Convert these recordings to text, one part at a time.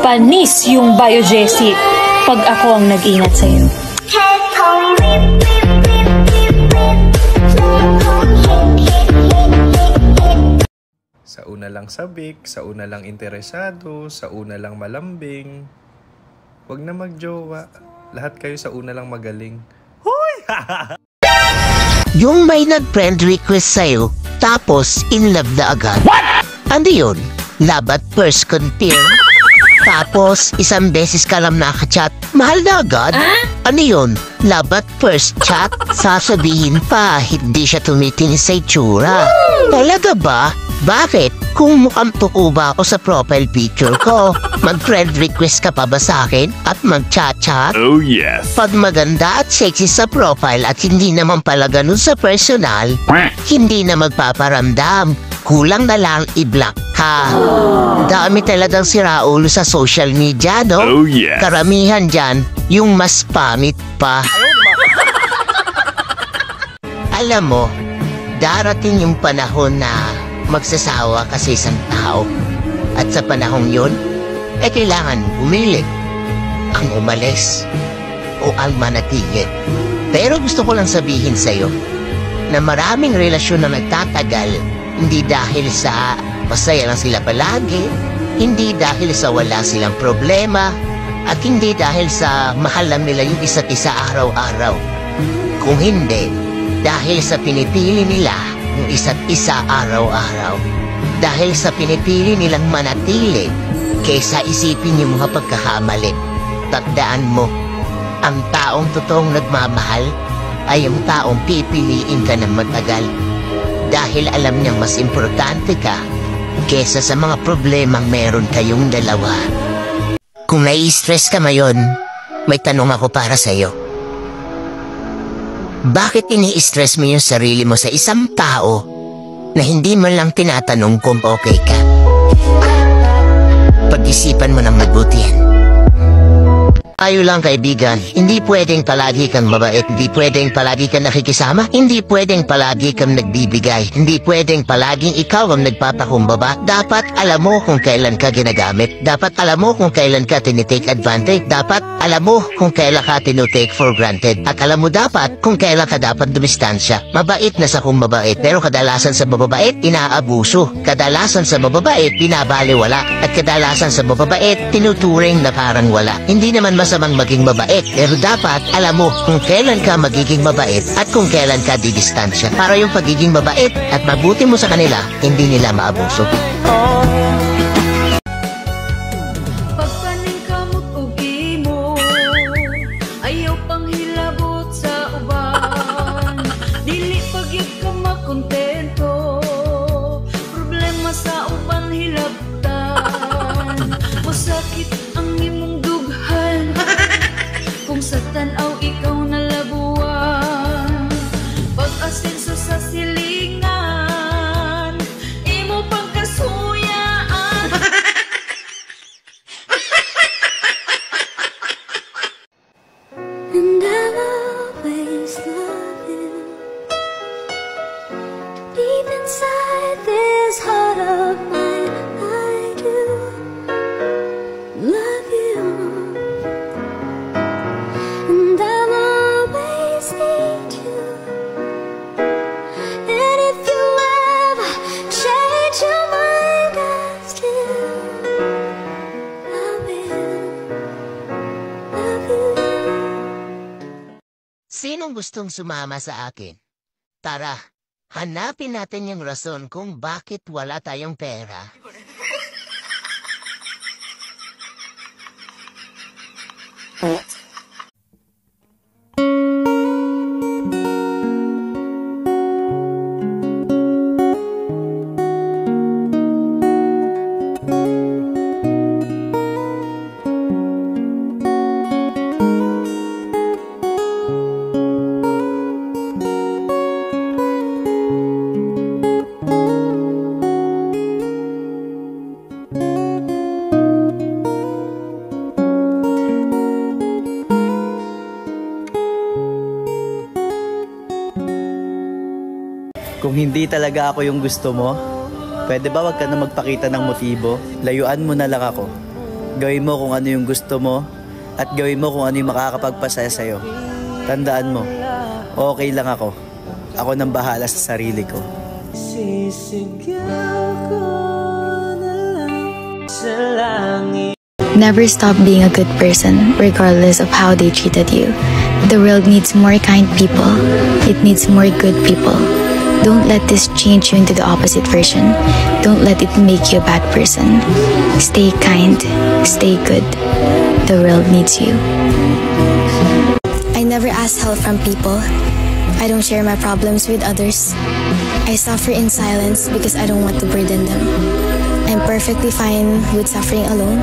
panis yung Biojessie pag ako ang nag-ingat sa'yo. Sa una lang sabik, sa una lang interesado, sa una lang malambing. Huwag na magjowa. Lahat kayo sa una lang magaling. Hoy! Yung may nag-friend request sa'yo, tapos in love na agad. What? Ano yun? Love at first confirm? Tapos isang beses ka lang nakachat, mahal na agad? Ano yun? Love at first chat? Sasabihin pa, hindi siya tumitingin sa itsura. Talaga ba? Bakit? Kung mukhang tuko ba ako sa profile picture ko, mag-friend request ka pa ba sa akin at mag-chat-chat? Oh yes! Pag maganda at sexy sa profile at hindi naman pala ganun sa personal, hindi na magpaparamdam. Kulang na lang i-block ka. Dami talagang siraulo sa social media, no? Oh yes! Karamihan dyan, yung mas pamit pa. Alam mo, darating yung panahon na magsasawa ka sa isang tao. At sa panahong yun, kailangan umili. Ang umalis o ang manatili. Pero gusto ko lang sabihin sa'yo na maraming relasyon na nagtatagal hindi dahil sa masaya lang sila palagi, hindi dahil sa wala silang problema, at hindi dahil sa mahal lang nila yung isa't isa araw-araw. Kung hindi, dahil sa pinipili nila yung isa't isa araw-araw. Dahil sa pinipili nilang manatili kaysa isipin yung mga pagkakamali. Tandaan mo, ang taong totoong nagmamahal ay yung taong pipiliin ka ng matagal. Dahil alam niyang mas importante ka kesa sa mga problemang meron kayong dalawa. Kung nai-stress ka ngayon, may tanong ako para sa'yo. Bakit ini-stress mo yung sarili mo sa isang tao na hindi mo lang tinatanong kung okay ka? Pag-isipan mo ng mabuti yan. Ayo lang kaibigan, hindi pwedeng palagi kang mabait, hindi pwedeng palagi kang nakikisama, hindi pwedeng palagi kang nagbibigay, hindi pwedeng palaging ikaw ang nagpapakumbaba. Dapat alam mo kung kailan ka ginagamit, dapat alam mo kung kailan ka tinitake advantage, dapat alam mo kung kailan ka tinutake for granted, at alam mo dapat kung kailan ka dapat dumistansya. Mabait na sa kung mabait, pero kadalasan sa mababait, inaabuso. Kadalasan sa mababait, binabaliwala, at kadalasan sa mababait, tinuturing na parang wala. Hindi naman masamang maging mabait, pero dapat alam mo kung kailan ka magiging mabait at kung kailan ka didistansya para yung pagiging mabait at mabuti mo sa kanila, hindi nila maabuso. Pagpaning kamot og imo, ayaw pang hilabot sa uban. Dili pagyud ka makontento, problema sa uban hilabtan. Masakit ang imong dughan kung sa tanaw ikaw nalabuan. Pag-asenso sa silingan, imo pang kasuyaan. And I'll always love you. Deep inside this heart of mine, I do love you. And I'll always need you. And if you ever change your mind, I still love you. Sinong gustong sumama sa akin? Tara, hanapin natin yung rason kung bakit wala tayong pera. Kung hindi talaga ako yung gusto mo, pwede ba wag ka na magpakita ng motibo? Layuan mo na lang ako. Gawin mo kung ano yung gusto mo at gawin mo kung ano yung makakapagpasaya sa'yo. Tandaan mo, okay lang ako. Ako nang bahala sa sarili ko. Never stop being a good person, regardless of how they treated you. The world needs more kind people. It needs more good people. Don't let this change you into the opposite version. Don't let it make you a bad person. Stay kind. Stay good. The world needs you. I never ask help from people. I don't share my problems with others. I suffer in silence because I don't want to burden them. I'm perfectly fine with suffering alone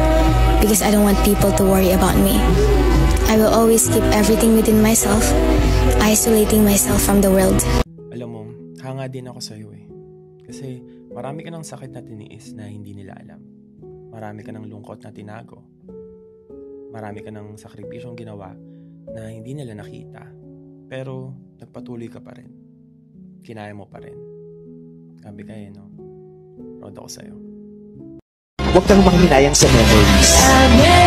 because I don't want people to worry about me. I will always keep everything within myself, isolating myself from the world. Alam mo, hanga din ako sa'yo eh. Kasi marami ka ng sakit na tiniis na hindi nila alam. Marami ka ng lungkot na tinago. Marami ka ng sakripisyong ginawa na hindi nila nakita. Pero nagpatuloy ka pa rin. Kinaya mo pa rin. Sabi kayo, no? Proud ako sa'yo. Huwag kang manghinayang sa memories.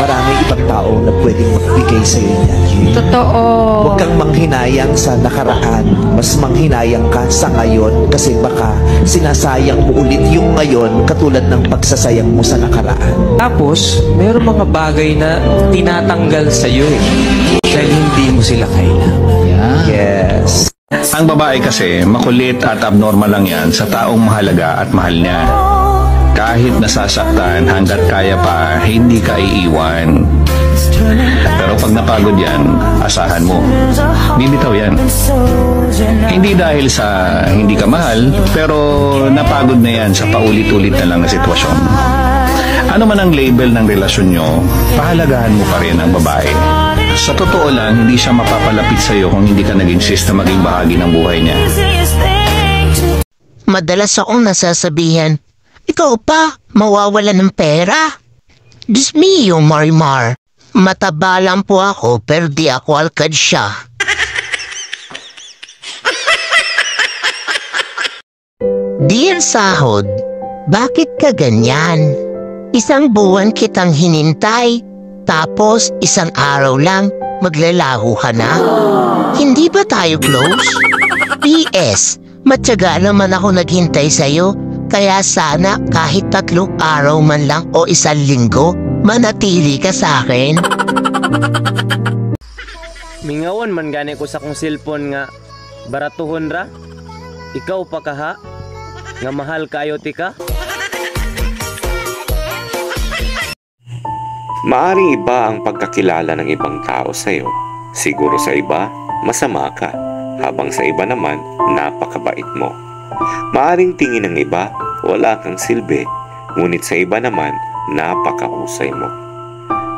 Maraming ibang tao na pwedeng magbigay sa iyo niyan. Totoo. Huwag kang manghinayang sa nakaraan. Mas manghinayang ka sa ngayon kasi baka sinasayang mo ulit yung ngayon katulad ng pagsasayang mo sa nakaraan. Tapos, mayroong mga bagay na tinatanggal sa iyo eh. Dahil hindi mo sila kailangan. Yes. Ang babae kasi makulit at abnormal lang yan sa taong mahalaga at mahal niya. Kahit nasasaktan, hanggat kaya pa, hindi ka iiwan. Pero pag napagod yan, asahan mo. Bibitaw yan. Hindi dahil sa hindi ka mahal, pero napagod na yan sa paulit-ulit na lang na sitwasyon. Ano man ang label ng relasyon nyo, pahalagahan mo pa rin ang babae. Sa totoo lang, hindi siya mapapalapit sa'yo kung hindi ka nag-insist na maging bahagi ng buhay niya. Madalas akong nasasabihan, ikaw pa, mawawala ng pera. Diyos mio, Marimar. Mataba lang po ako, pero di ako alkad siya. Dear Sahod, bakit ka ganyan? Isang buwan kitang hinintay, tapos isang araw lang maglalaho ka na? Hindi ba tayo close? PS, matyaga naman ako naghintay sa'yo. Kaya sana kahit 3 araw man lang o 1 linggo, manatili ka sa akin. Mingawan man gani ko sa kong cellphone nga baratuhon ra. Ikaw pa kaha nga mahal kayo tika. Maaring iba ang pagkakilala ng ibang tao sa'yo. Siguro sa iba, masama ka. Habang sa iba naman, napakabait mo. Maaring tingin ng iba, wala kang silbi, ngunit sa iba naman, napakahusay mo.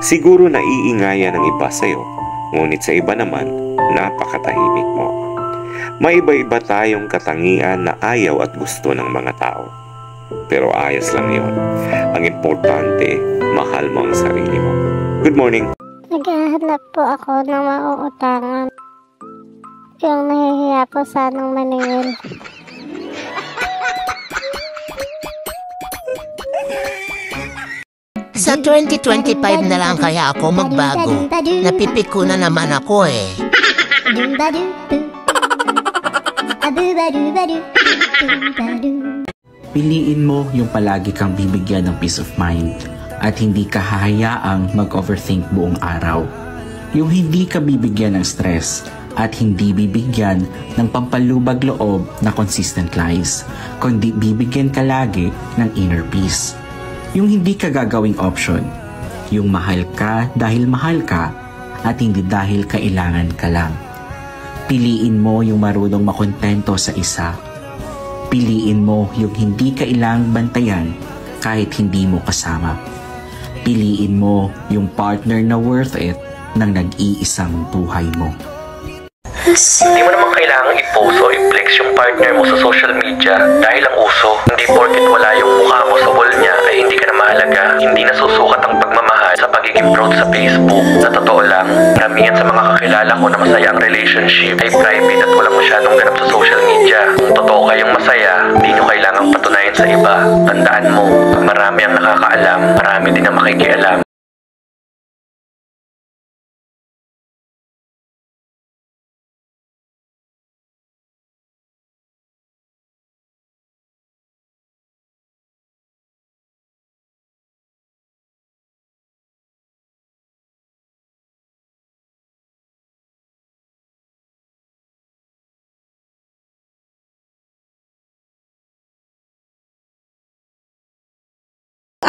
Siguro naiingayan ng iba sa'yo, ngunit sa iba naman, napakatahimik mo. May iba-iba tayong katangian na ayaw at gusto ng mga tao. Pero ayos lang yon. Ang importante, mahal mo ang sarili mo. Good morning. Naghahanap po ako ng mauutangan. Yung nahihiya po sanang maningil. Sa 2025 na lang kaya ako magbago. Napipik ko na naman ako eh. Piliin mo yung palagi kang bibigyan ng peace of mind at hindi ka hahayaang mag-overthink buong araw. Yung hindi ka bibigyan ng stress at hindi bibigyan ng pampalubag loob na consistent lies, kundi bibigyan ka lagi ng inner peace. Yung hindi ka gagawing option, yung mahal ka dahil mahal ka at hindi dahil kailangan ka lang. Piliin mo yung marunong makontento sa isa. Piliin mo yung hindi kailangang bantayan kahit hindi mo kasama. Piliin mo yung partner na worth it ng nag-iisang buhay mo. Hindi mo naman kailangang i-post o i-flex yung partner mo sa social media dahil ang uso. Hindi porket wala yung mukha mo sa wall niya ay hindi ka na mahalaga. Hindi nasusukat ang pagmamahal sa pagiging proud sa Facebook. Sa totoo lang, karamihan sa mga kakilala ko na masaya ang relationship ay private at walang masyadong ganap sa social media. Kung totoo kayong masaya, hindi nyo kailangang patunayan sa iba. Tandaan mo, pag marami ang nakakaalam, marami din ang makikialam.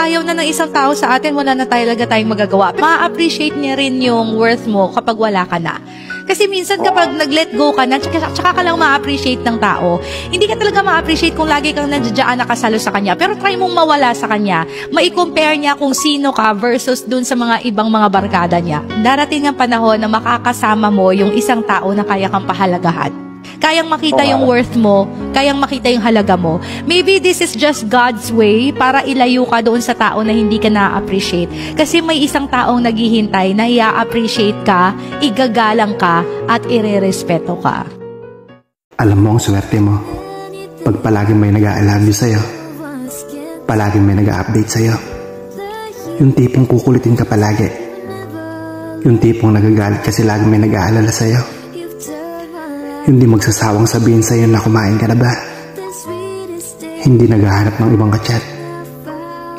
ayaw na ng isang tao sa atin, wala na talaga tayong magagawa. Ma-appreciate niya rin yung worth mo kapag wala ka na. Kasi minsan kapag nag-let go ka na, tsaka ka lang ma-appreciate ng tao, hindi ka talaga ma-appreciate kung lagi kang nandiyan nakasalo sa kanya. Pero try mong mawala sa kanya. Mai-compare niya kung sino ka versus dun sa mga ibang mga barkada niya. Darating ang panahon na makakasama mo yung isang tao na kaya kang pahalagahan. Kayang makita yung worth mo, kayang makita yung halaga mo. Maybe this is just God's way para ilayo ka doon sa tao na hindi ka na-appreciate. Kasi may isang taong naghihintay na i-appreciate ka, igagalang ka, at irerespeto ka. Alam mo ang swerte mo. Pag palaging may nag-a-love you sa'yo, palaging may nag-a-update sa'yo. Yung tipong kukulitin ka palagi. Yung tipong nagagalit kasi laging may nag-aalala sa'yo. Hindi magsasawang sabihin sa'yo na kumain ka na ba. Hindi naghahanap ng ibang kachat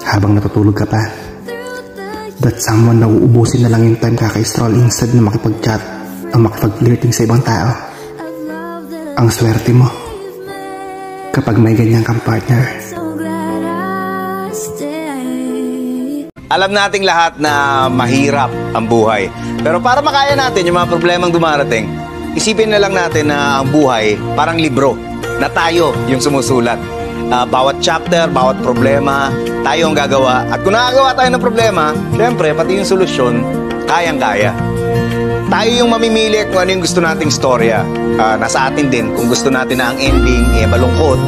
habang natutulog ka pa. That someone na uubusin na lang yung time kaka-stroll instead na makipag-chat o makipag-flirting sa ibang tao. Ang swerte mo kapag may ganyan kang partner. Alam nating lahat na mahirap ang buhay. Pero para makaya natin yung mga problemang dumarating, isipin na lang natin na ang buhay parang libro na tayo yung sumusulat. Bawat chapter, bawat problema, tayo ang gagawa. At kung nakagawa tayo ng problema, syempre, pati yung solusyon, kayang-kaya. Tayo yung mamimili kung ano yung gusto nating storya. Nasa atin din kung gusto natin na ang ending malungkot